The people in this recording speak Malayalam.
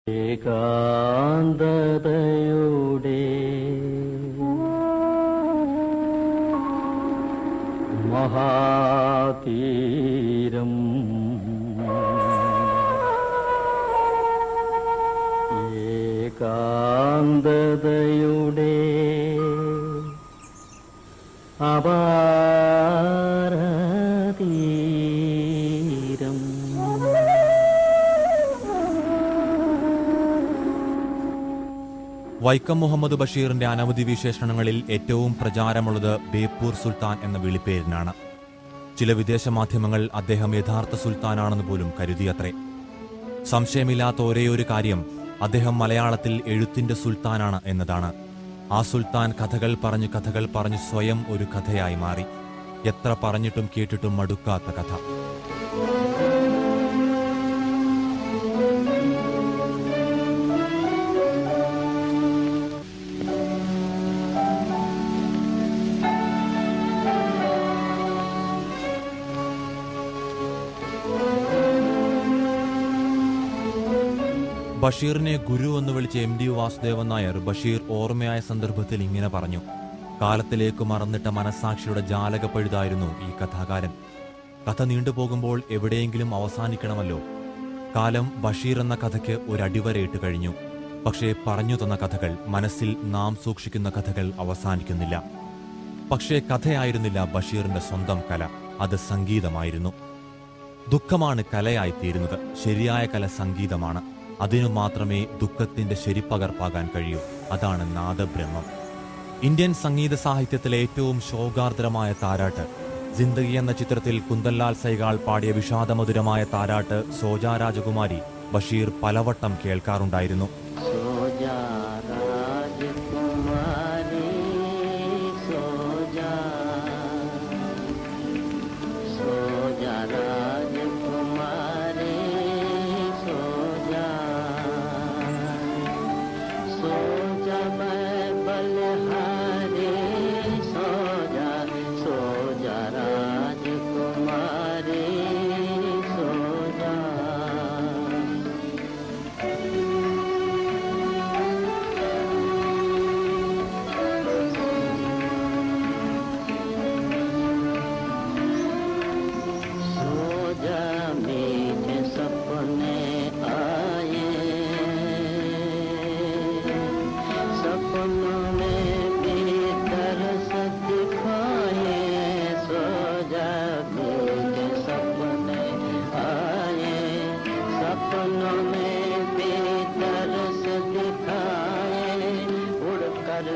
ഏകാന്തതയുടെ മഹാതീരം ഏകാന്തതയുടെ അപാരതീരം വൈക്കം മുഹമ്മദ് ബഷീറിന്റെ അനവധി വിശേഷണങ്ങളിൽ ഏറ്റവും പ്രചാരമുള്ളത് ബേപ്പൂർ സുൽത്താൻ എന്ന വിളിപ്പേരിനാണ്. ചില വിദേശ മാധ്യമങ്ങൾ അദ്ദേഹം യഥാർത്ഥ സുൽത്താനാണെന്ന് പോലും കരുതിയത്രേ. സംശയമില്ലാത്ത ഒരേയൊരു കാര്യം അദ്ദേഹം മലയാളത്തിൽ എഴുത്തിന്റെ സുൽത്താനാണ് എന്നതാണ്. ആ സുൽത്താൻ കഥകൾ പറഞ്ഞു സ്വയം ഒരു കഥയായി മാറി. എത്ര പറഞ്ഞിട്ടും കേട്ടിട്ടും മടുക്കാത്ത കഥ. ബഷീറിനെ ഗുരു എന്ന് വിളിച്ച MD വാസുദേവൻ നായർ ബഷീർ ഓർമ്മയായ സന്ദർഭത്തിൽ ഇങ്ങനെ പറഞ്ഞു: കാലത്തിലേക്ക് മറന്നിട്ട മനസ്സാക്ഷിയുടെ ജാലകപ്പഴുതായിരുന്നു ഈ കഥാകാരൻ. കഥ നീണ്ടുപോകുമ്പോൾ എവിടെയെങ്കിലും അവസാനിക്കണമല്ലോ. കാലം ബഷീർ എന്ന കഥയ്ക്ക് ഒരടിവരയിട്ട് കഴിഞ്ഞു. പക്ഷേ പറഞ്ഞു തന്ന കഥകൾ, മനസ്സിൽ നാം സൂക്ഷിക്കുന്ന കഥകൾ അവസാനിക്കുന്നില്ല. പക്ഷേ കഥയായിരുന്നില്ല ബഷീറിന്റെ സ്വന്തം കല, അത് സംഗീതമായിരുന്നു. ദുഃഖമാണ് കലയായിത്തീരുന്നത്. ശരിയായ കല സംഗീതമാണ്. അതിനു മാത്രമേ ദുഃഖത്തിന്റെ ശരിപ്പകർപ്പാകാൻ കഴിയൂ. അതാണ് നാദബ്രഹ്മം. ഇന്ത്യൻ സംഗീത സാഹിത്യത്തിലെ ഏറ്റവും ശോകാർദ്രമായ താരാട്ട് ജിന്ദഗി എന്ന ചിത്രത്തിൽ കുന്ദൻലാൽ സൈഗാൾ പാടിയ വിഷാദമധുരമായ താരാട്ട് സോജാ രാജകുമാരി ബഷീർ പലവട്ടം കേൾക്കാറുണ്ടായിരുന്നു. उड़कर